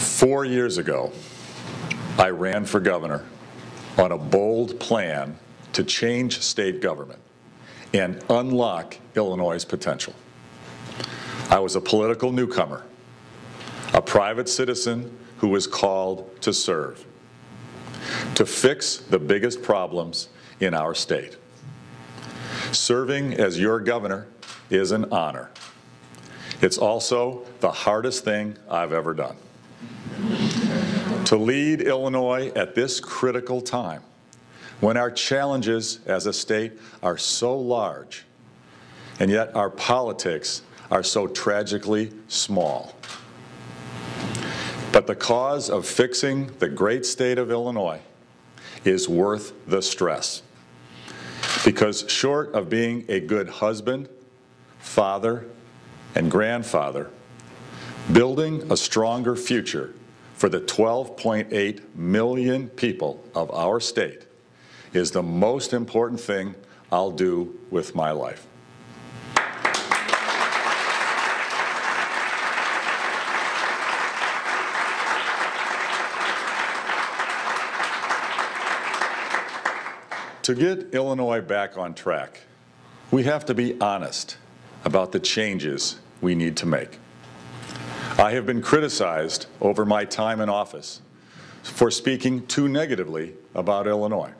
4 years ago, I ran for governor on a bold plan to change state government and unlock Illinois' potential. I was a political newcomer, a private citizen who was called to serve, to fix the biggest problems in our state. Serving as your governor is an honor. It's also the hardest thing I've ever done. To lead Illinois at this critical time, when our challenges as a state are so large, and yet our politics are so tragically small. But the cause of fixing the great state of Illinois is worth the stress. Because short of being a good husband, father, and grandfather, building a stronger future for the 12.8 million people of our state is the most important thing I'll do with my life. To get Illinois back on track, we have to be honest about the changes we need to make. I have been criticized over my time in office for speaking too negatively about Illinois.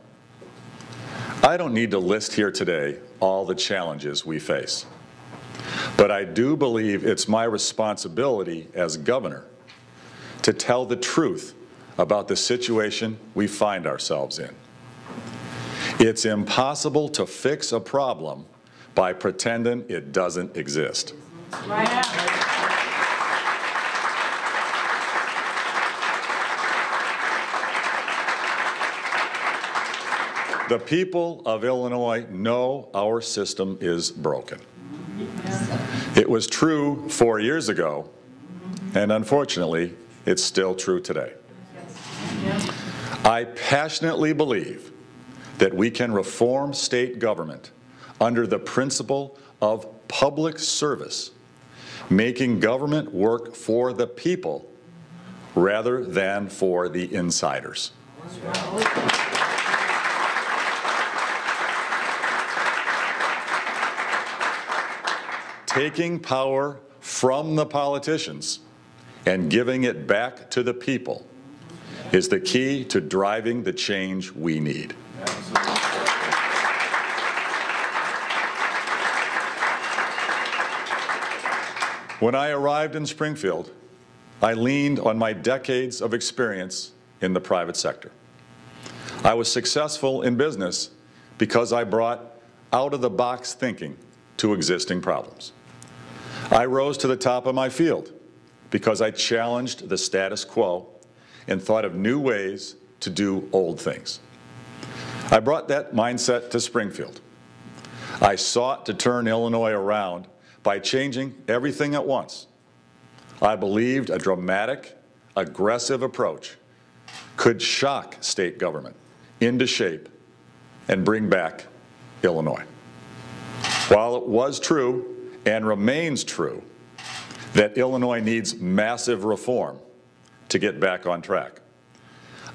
I don't need to list here today all the challenges we face, but I do believe it's my responsibility as governor to tell the truth about the situation we find ourselves in. It's impossible to fix a problem by pretending it doesn't exist. The people of Illinois know our system is broken. It was true 4 years ago, and unfortunately, it's still true today. I passionately believe that we can reform state government under the principle of public service, making government work for the people rather than for the insiders. Taking power from the politicians and giving it back to the people is the key to driving the change we need. When I arrived in Springfield, I leaned on my decades of experience in the private sector. I was successful in business because I brought out-of-the-box thinking to existing problems. I rose to the top of my field because I challenged the status quo and thought of new ways to do old things. I brought that mindset to Springfield. I sought to turn Illinois around by changing everything at once. I believed a dramatic, aggressive approach could shock state government into shape and bring back Illinois. While it was true and remains true that Illinois needs massive reform to get back on track,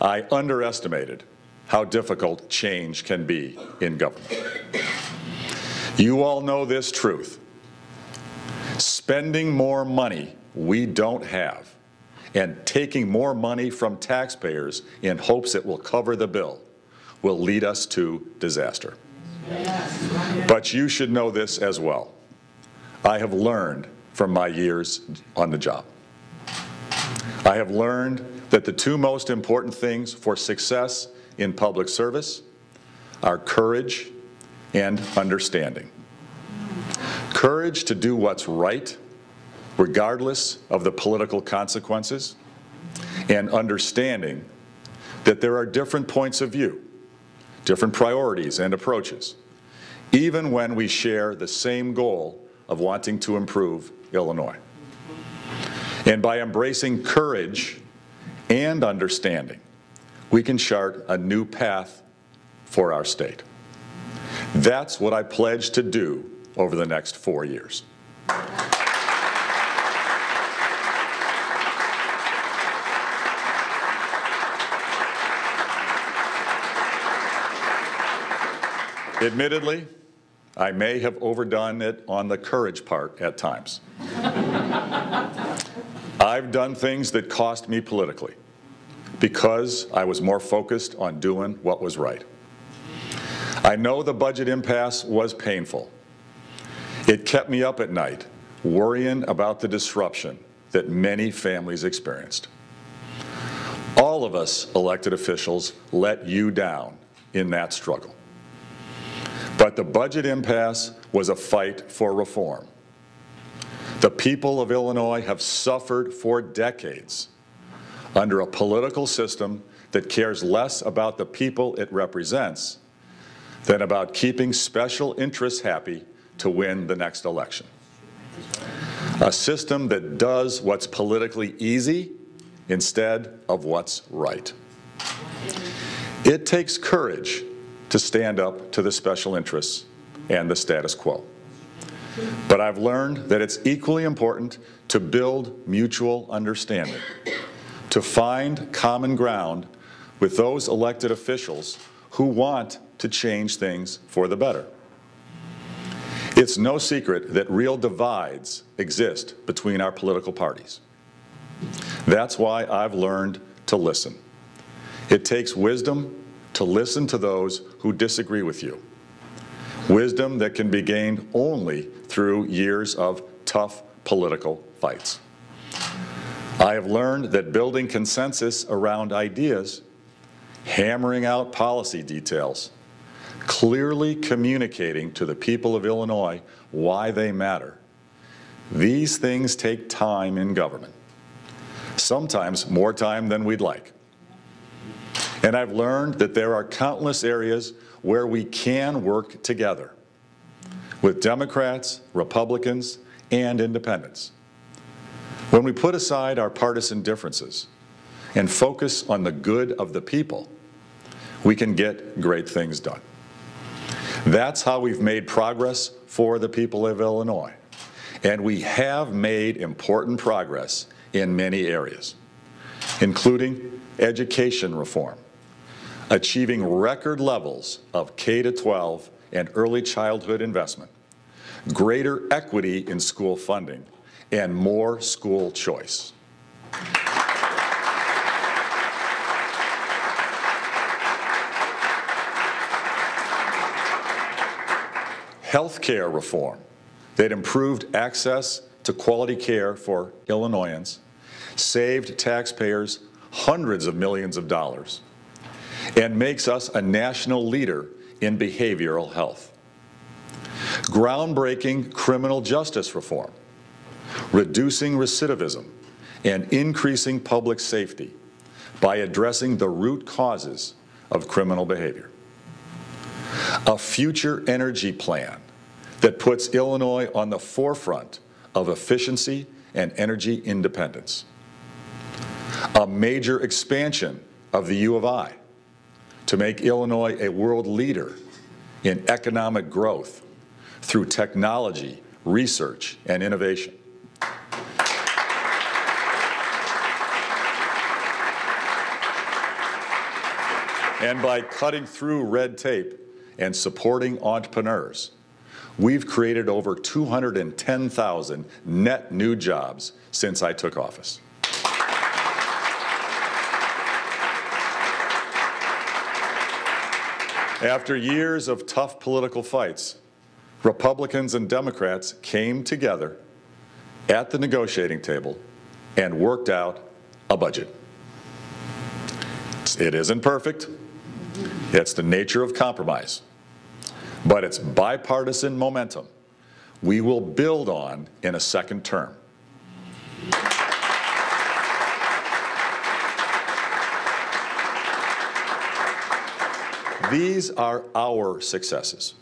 I underestimated how difficult change can be in government. You all know this truth. Spending more money we don't have and taking more money from taxpayers in hopes it will cover the bill will lead us to disaster. But you should know this as well. I have learned from my years on the job. I have learned that the two most important things for success in public service are courage and understanding. Courage to do what's right, regardless of the political consequences, and understanding that there are different points of view, different priorities and approaches, even when we share the same goal of wanting to improve Illinois. And by embracing courage and understanding, we can chart a new path for our state. That's what I pledge to do over the next 4 years. Admittedly, I may have overdone it on the courage part at times. I've done things that cost me politically because I was more focused on doing what was right. I know the budget impasse was painful. It kept me up at night, worrying about the disruption that many families experienced. All of us elected officials let you down in that struggle. But the budget impasse was a fight for reform. The people of Illinois have suffered for decades under a political system that cares less about the people it represents than about keeping special interests happy to win the next election. A system that does what's politically easy instead of what's right. It takes courage to stand up to the special interests and the status quo. But I've learned that it's equally important to build mutual understanding, to find common ground with those elected officials who want to change things for the better. It's no secret that real divides exist between our political parties. That's why I've learned to listen. It takes wisdom to listen to those who disagree with you. Wisdom that can be gained only through years of tough political fights. I have learned that building consensus around ideas, hammering out policy details, clearly communicating to the people of Illinois why they matter. These things take time in government, sometimes more time than we'd like. And I've learned that there are countless areas where we can work together with Democrats, Republicans, and independents. When we put aside our partisan differences and focus on the good of the people, we can get great things done. That's how we've made progress for the people of Illinois. And we have made important progress in many areas, including education reform, achieving record levels of K-12 and early childhood investment, greater equity in school funding, and more school choice. Healthcare reform that improved access to quality care for Illinoisans, saved taxpayers hundreds of millions of dollars, and makes us a national leader in behavioral health. Groundbreaking criminal justice reform, reducing recidivism and increasing public safety by addressing the root causes of criminal behavior. A future energy plan that puts Illinois on the forefront of efficiency and energy independence. A major expansion of the U of I to make Illinois a world leader in economic growth through technology, research, and innovation. And by cutting through red tape and supporting entrepreneurs, we've created over 210,000 net new jobs since I took office. After years of tough political fights, Republicans and Democrats came together at the negotiating table and worked out a budget. It isn't perfect. It's the nature of compromise. But it's bipartisan momentum we will build on in a second term. These are our successes,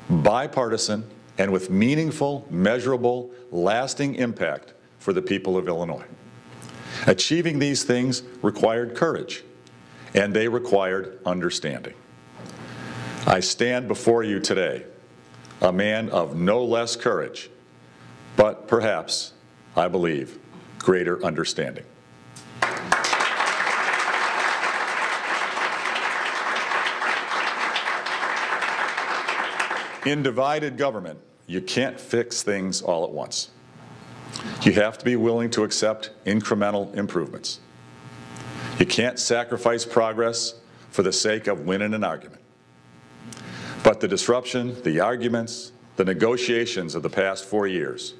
bipartisan and with meaningful, measurable, lasting impact for the people of Illinois. Achieving these things required courage, and they required understanding. I stand before you today, a man of no less courage, but perhaps, I believe, greater understanding. In divided government, you can't fix things all at once. You have to be willing to accept incremental improvements. You can't sacrifice progress for the sake of winning an argument. But the disruption, the arguments, the negotiations of the past 4 years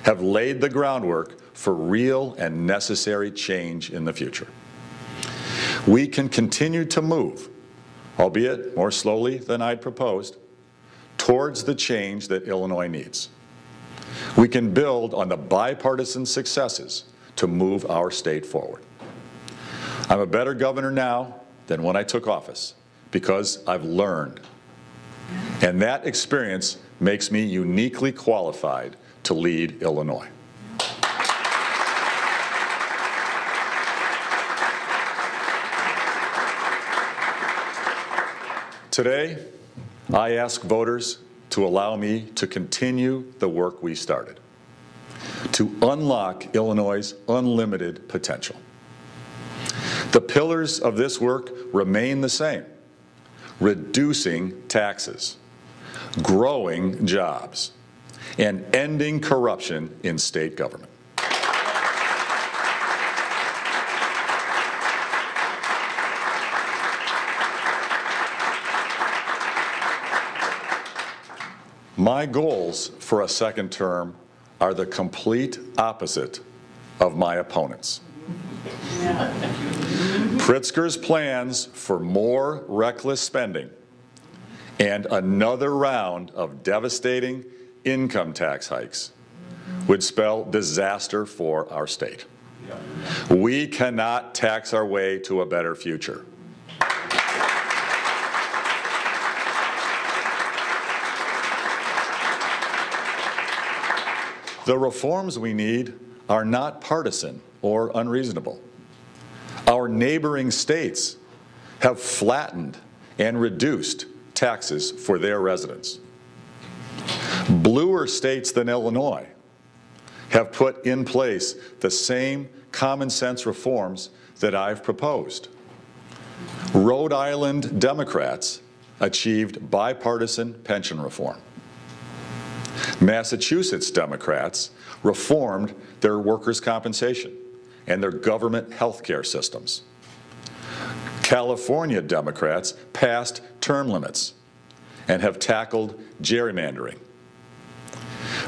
have laid the groundwork for real and necessary change in the future. We can continue to move, albeit more slowly than I'd proposed, towards the change that Illinois needs. We can build on the bipartisan successes to move our state forward. I'm a better governor now than when I took office because I've learned. And that experience makes me uniquely qualified to lead Illinois. Today, I ask voters to allow me to continue the work we started, to unlock Illinois' unlimited potential. The pillars of this work remain the same: reducing taxes, growing jobs, and ending corruption in state government. My goals for a second term are the complete opposite of my opponents. Pritzker's plans for more reckless spending and another round of devastating income tax hikes would spell disaster for our state. We cannot tax our way to a better future. The reforms we need are not partisan or unreasonable. Our neighboring states have flattened and reduced taxes for their residents. Bluer states than Illinois have put in place the same common sense reforms that I've proposed. Rhode Island Democrats achieved bipartisan pension reform. Massachusetts Democrats reformed their workers' compensation and their government health care systems. California Democrats passed term limits and have tackled gerrymandering.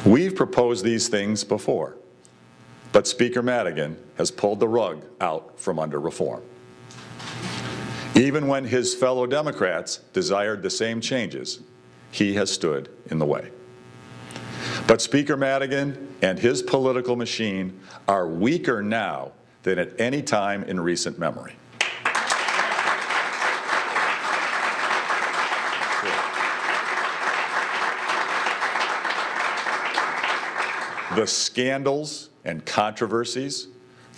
We've proposed these things before, but Speaker Madigan has pulled the rug out from under reform. Even when his fellow Democrats desired the same changes, he has stood in the way. But Speaker Madigan and his political machine are weaker now than at any time in recent memory. The scandals and controversies,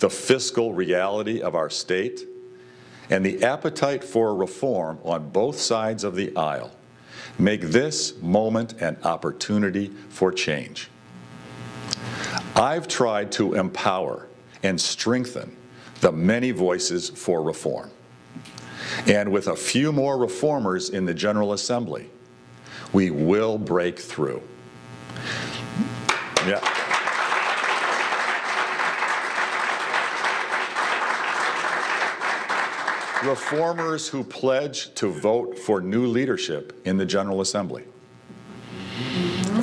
the fiscal reality of our state, and the appetite for reform on both sides of the aisle make this moment an opportunity for change. I've tried to empower and strengthen the many voices for reform. And with a few more reformers in the General Assembly, we will break through. Yeah. Reformers who pledge to vote for new leadership in the General Assembly,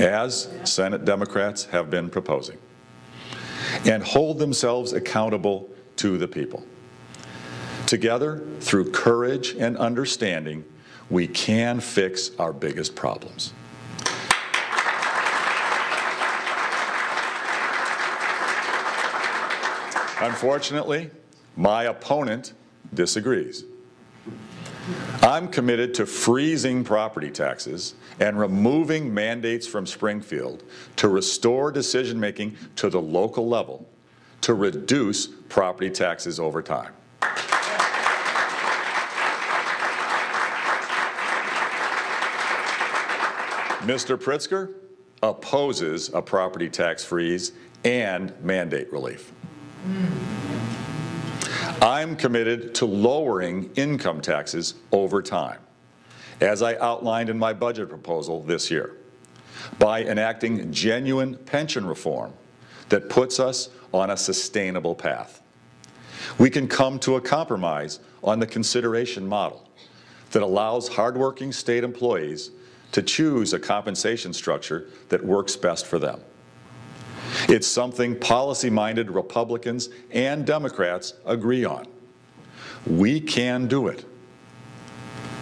as Senate Democrats have been proposing, and hold themselves accountable to the people. Together, through courage and understanding, we can fix our biggest problems. Unfortunately, my opponent disagrees. I'm committed to freezing property taxes and removing mandates from Springfield to restore decision-making to the local level to reduce property taxes over time. Mr. Pritzker opposes a property tax freeze and mandate relief. I'm committed to lowering income taxes over time as I outlined in my budget proposal this year, by enacting genuine pension reform that puts us on a sustainable path. We can come to a compromise on the consideration model that allows hardworking state employees to choose a compensation structure that works best for them. It's something policy-minded Republicans and Democrats agree on. We can do it.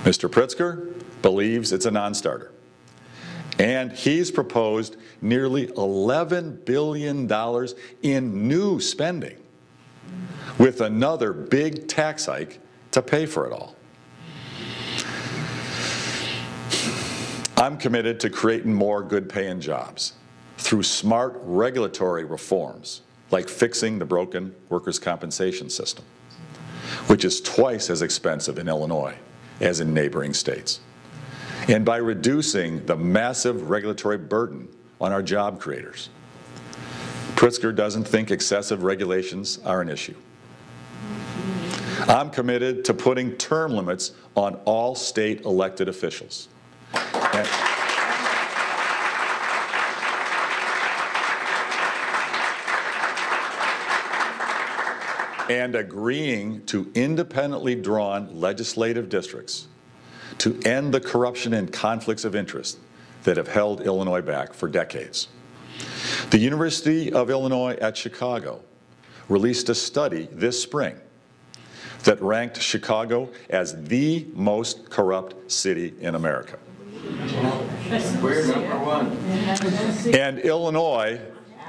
Mr. Pritzker believes it's a non-starter. And he's proposed nearly $11 billion in new spending, with another big tax hike to pay for it all. I'm committed to creating more good-paying jobs through smart regulatory reforms, like fixing the broken workers' compensation system, which is twice as expensive in Illinois as in neighboring states, and by reducing the massive regulatory burden on our job creators. Pritzker doesn't think excessive regulations are an issue. I'm committed to putting term limits on all state elected officials. And agreeing to independently drawn legislative districts to end the corruption and conflicts of interest that have held Illinois back for decades. The University of Illinois at Chicago released a study this spring that ranked Chicago as the most corrupt city in America. We're number one. And Illinois,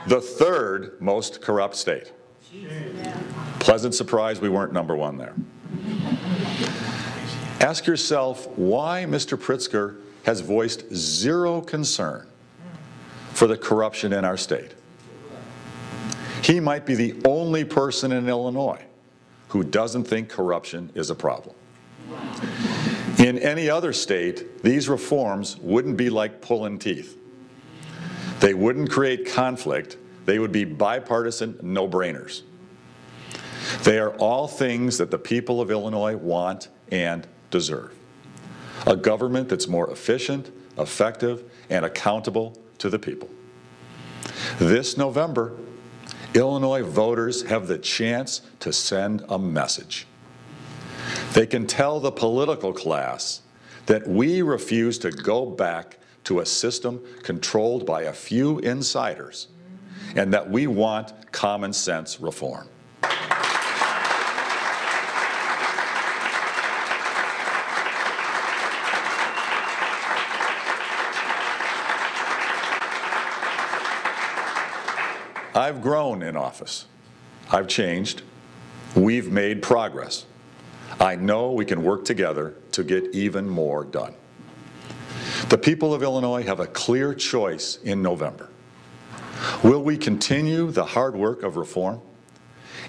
the third most corrupt state. Pleasant surprise we weren't number one there. Ask yourself why Mr. Pritzker has voiced zero concern for the corruption in our state. He might be the only person in Illinois who doesn't think corruption is a problem. In any other state, these reforms wouldn't be like pulling teeth. They wouldn't create conflict. They would be bipartisan no-brainers. They are all things that the people of Illinois want and deserve. A government that's more efficient, effective, and accountable to the people. This November, Illinois voters have the chance to send a message. They can tell the political class that we refuse to go back to a system controlled by a few insiders, and that we want common sense reform. I've grown in office. I've changed. We've made progress. I know we can work together to get even more done. The people of Illinois have a clear choice in November. Will we continue the hard work of reform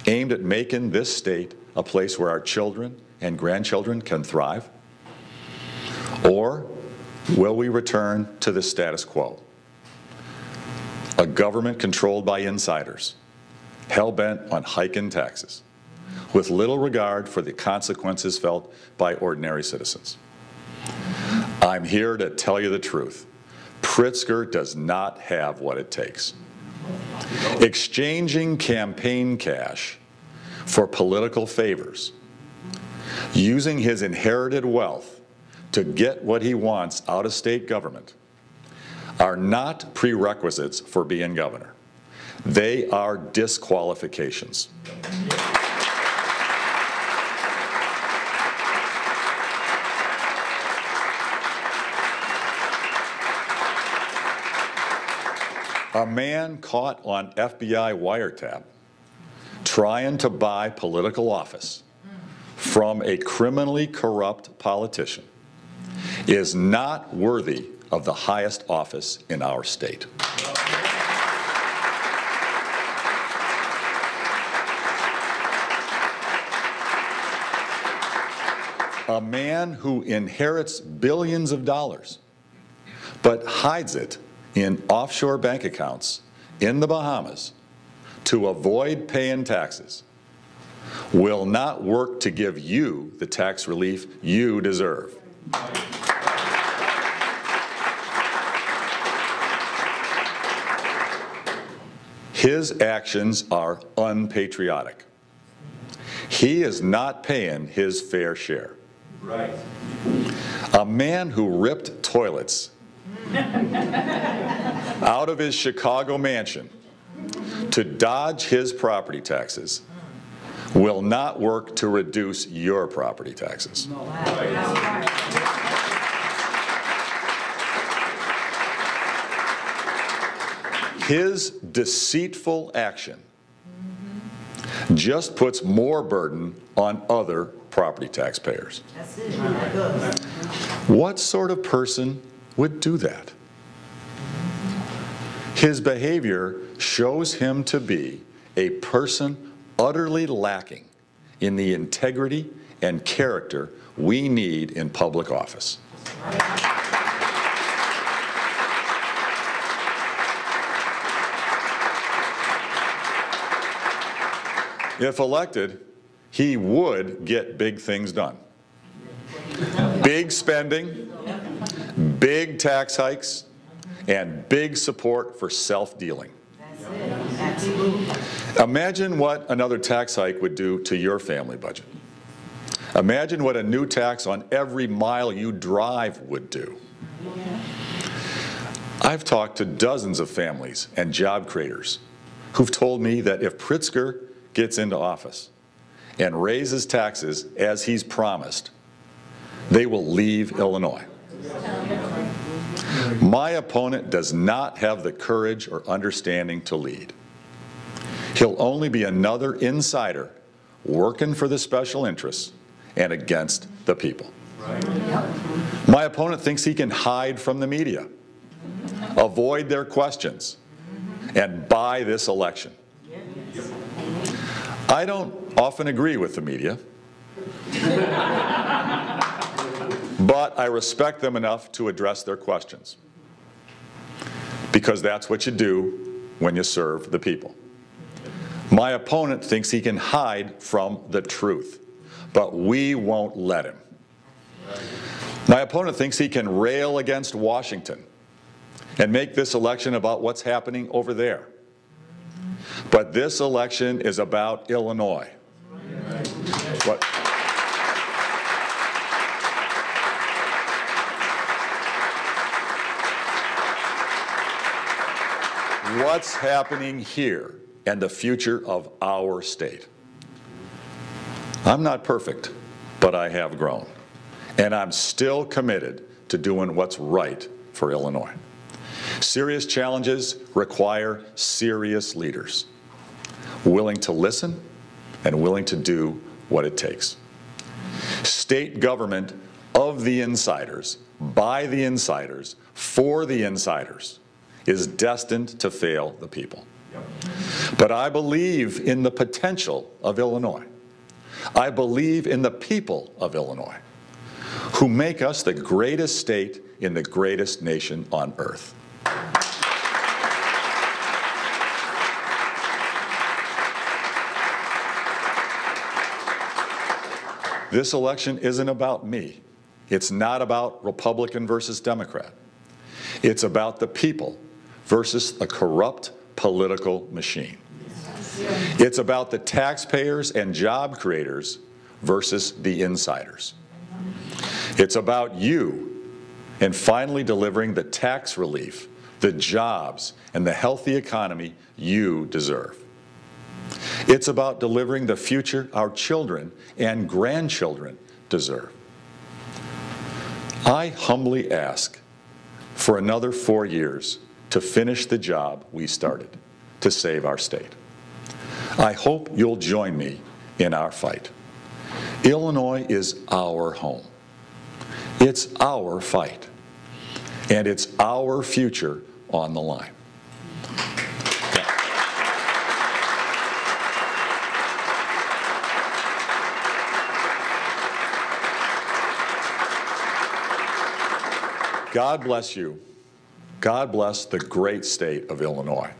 aimed at making this state a place where our children and grandchildren can thrive? Or will we return to the status quo? A government controlled by insiders, hell-bent on hiking taxes, with little regard for the consequences felt by ordinary citizens. I'm here to tell you the truth. Pritzker does not have what it takes. Exchanging campaign cash for political favors, using his inherited wealth to get what he wants out of state government, are not prerequisites for being governor. They are disqualifications. A man caught on FBI wiretap trying to buy political office from a criminally corrupt politician is not worthy of the highest office in our state. A man who inherits billions of dollars but hides it in offshore bank accounts in the Bahamas to avoid paying taxes will not work to give you the tax relief you deserve. His actions are unpatriotic. He is not paying his fair share. Right. A man who ripped toilets out of his Chicago mansion to dodge his property taxes will not work to reduce your property taxes. His deceitful action just puts more burden on other property taxpayers. That's it. What sort of person would do that? His behavior shows him to be a person utterly lacking in the integrity and character we need in public office. If elected, he would get big things done. Big spending, big tax hikes, and big support for self-dealing. That's it. Absolutely. Imagine what another tax hike would do to your family budget. Imagine what a new tax on every mile you drive would do. I've talked to dozens of families and job creators who've told me that if Pritzker gets into office and raises taxes as he's promised, they will leave Illinois. My opponent does not have the courage or understanding to lead. He'll only be another insider working for the special interests and against the people. My opponent thinks he can hide from the media, avoid their questions, and buy this election. I don't often agree with the media, but I respect them enough to address their questions, because that's what you do when you serve the people. My opponent thinks he can hide from the truth, but we won't let him. My opponent thinks he can rail against Washington and make this election about what's happening over there. But this election is about Illinois. What's happening here and the future of our state. I'm not perfect, but I have grown. And I'm still committed to doing what's right for Illinois. Serious challenges require serious leaders, willing to listen and willing to do what it takes. State government of the insiders, by the insiders, for the insiders, is destined to fail the people. But I believe in the potential of Illinois. I believe in the people of Illinois, who make us the greatest state in the greatest nation on earth. This election isn't about me. It's not about Republican versus Democrat. It's about the people versus a corrupt political machine. It's about the taxpayers and job creators versus the insiders. It's about you and finally delivering the tax relief, the jobs, and the healthy economy you deserve. It's about delivering the future our children and grandchildren deserve. I humbly ask for another 4 years to finish the job we started to save our state. I hope you'll join me in our fight. Illinois is our home. It's our fight. And it's our future on the line. God bless you. God bless the great state of Illinois.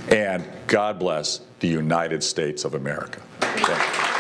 And God bless the United States of America. Thank you.